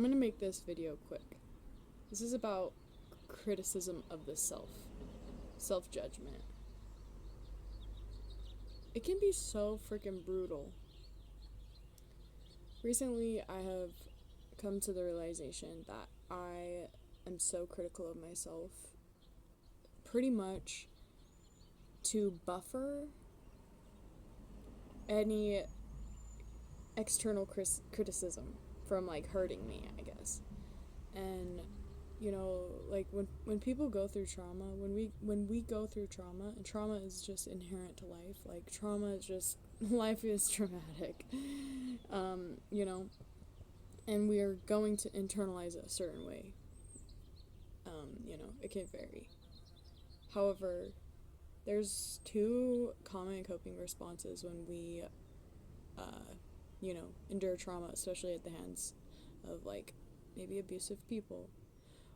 gonna make this video quick. This is about criticism of the self-judgment. It can be so freaking brutal. Recently, I have come to the realization that I am so critical of myself, pretty much to buffer any external criticism from like hurting me, I guess. And like when people go through trauma, when we go through trauma, and trauma is just inherent to life. Like trauma is just life is traumatic. You know, and we are going to internalize it a certain way. It can vary. However, there's two common coping responses when we endure trauma, especially at the hands of like maybe abusive people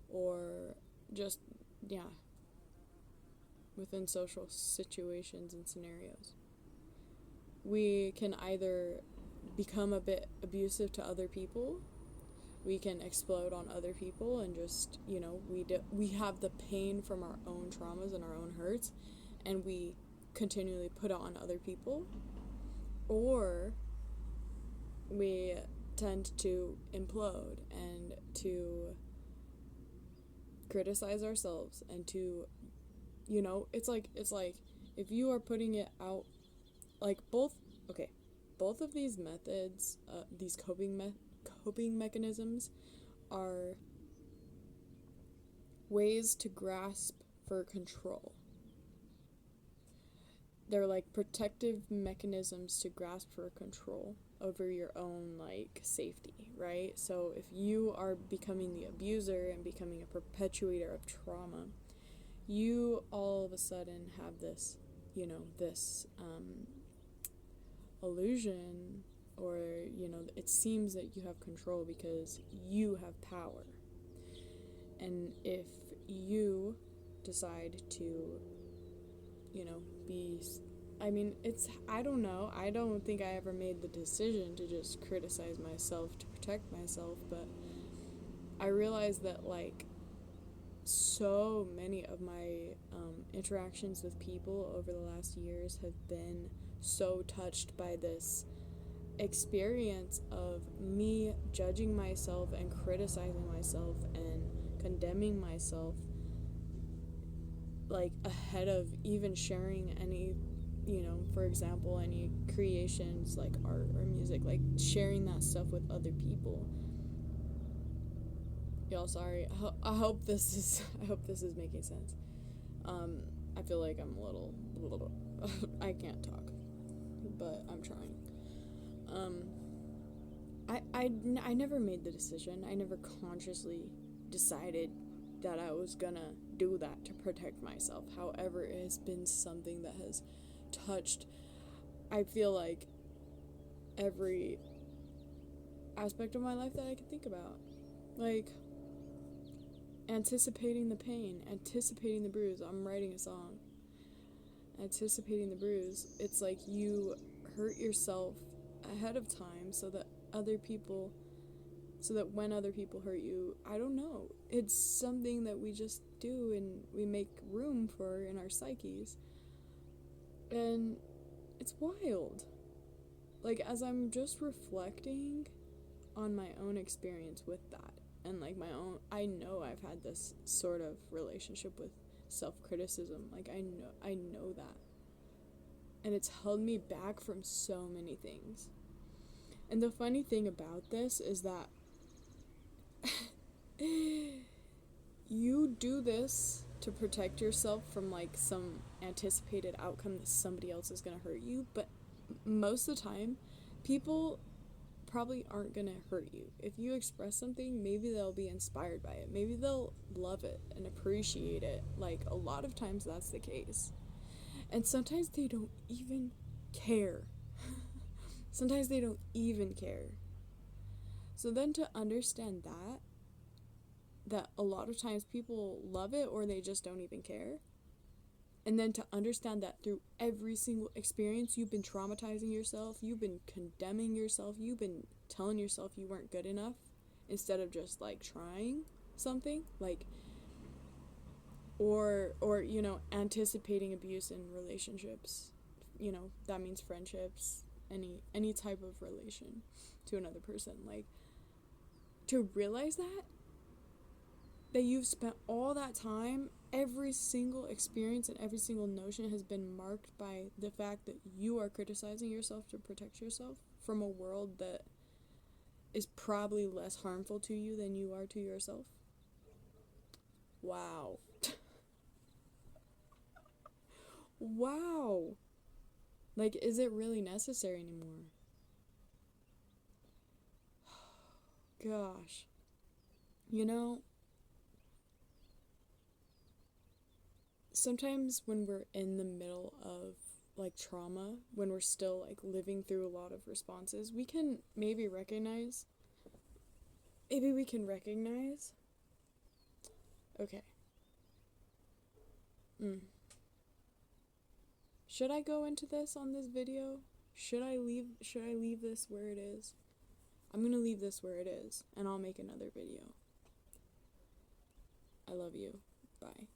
or just within social situations and scenarios. We can either become a bit abusive to other people, we can explode on other people and just we have the pain from our own traumas and our own hurts, and we continually put it on other people, or we tend to implode and to criticize ourselves and to it's like if you are putting it out, like both of these methods, these coping mechanisms are ways to grasp for control. They're like protective mechanisms to grasp for control over your own like safety, right? So if you are becoming the abuser and becoming a perpetuator of trauma, you all of a sudden have this illusion, or it seems that you have control because you have power. And if you decide to I don't know, I don't think I ever made the decision to just criticize myself to protect myself, but I realized that like so many of my interactions with people over the last years have been so touched by this experience of me judging myself and criticizing myself and condemning myself, like ahead of even sharing any for example, any creations like art or music, like sharing that stuff with other people. Y'all, sorry. I hope this is making sense. I feel like I'm a little I can't talk, but I'm trying. I never made the decision. I never consciously decided that I was gonna do that to protect myself. However, it has been something that has touched, I feel like, every aspect of my life that I could think about. Like, anticipating the pain, anticipating the bruise. I'm writing a song. Anticipating the bruise. It's like you hurt yourself ahead of time so that when other people hurt you, I don't know. It's something that we just do and we make room for in our psyches. And it's wild. Like, as I'm just reflecting on my own experience with that, and like I know I've had this sort of relationship with self-criticism. Like, I know that. And it's held me back from so many things. And the funny thing about this is that you do this to protect yourself from like some anticipated outcome that somebody else is gonna hurt you, but most of the time people probably aren't gonna hurt you. If you express something, maybe they'll be inspired by it, maybe they'll love it and appreciate it. Like, a lot of times that's the case, and sometimes they don't even care. Sometimes they don't even care. So then to understand that a lot of times people love it or they just don't even care, and then to understand that through every single experience you've been traumatizing yourself, you've been condemning yourself, you've been telling yourself you weren't good enough, instead of just like trying something, like, or you know, anticipating abuse in relationships. You know, that means friendships, any type of relation to another person. Like, to realize that you've spent all that time, every single experience and every single notion has been marked by the fact that you are criticizing yourself to protect yourself from a world that is probably less harmful to you than you are to yourself. Wow. Wow. Like, is it really necessary anymore? Gosh. You know, sometimes when we're in the middle of like trauma, when we're still like living through a lot of responses, we can maybe recognize. Maybe we can recognize. Okay. Mm. Should I go into this on this video? Should I leave this where it is? I'm gonna leave this where it is, and I'll make another video. I love you. Bye.